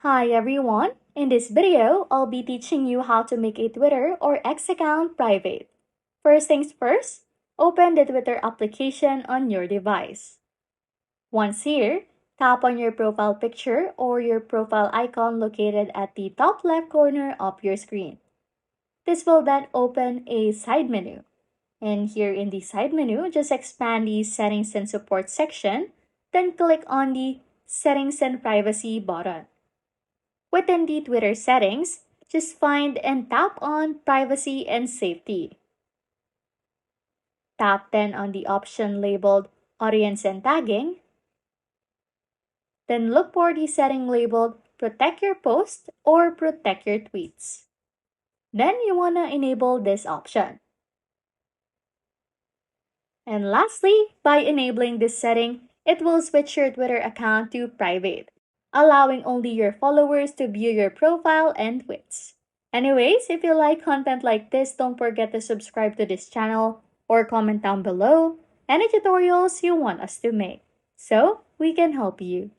Hi everyone! In this video, I'll be teaching you how to make a Twitter or X account private. First things first, open the Twitter application on your device. Once here, tap on your profile picture or your profile icon located at the top left corner of your screen. This will then open a side menu. And here in the side menu, just expand the Settings and Support section, then click on the Settings and Privacy button. Within the Twitter settings, just find and tap on Privacy and Safety. Tap then on the option labeled Audience and Tagging. Then look for the setting labeled Protect Your Post or Protect Your Tweets. Then you want to enable this option. And lastly, by enabling this setting, it will switch your Twitter account to private, allowing only your followers to view your profile and tweets. Anyways, if you like content like this, don't forget to subscribe to this channel or comment down below any tutorials you want us to make so we can help you.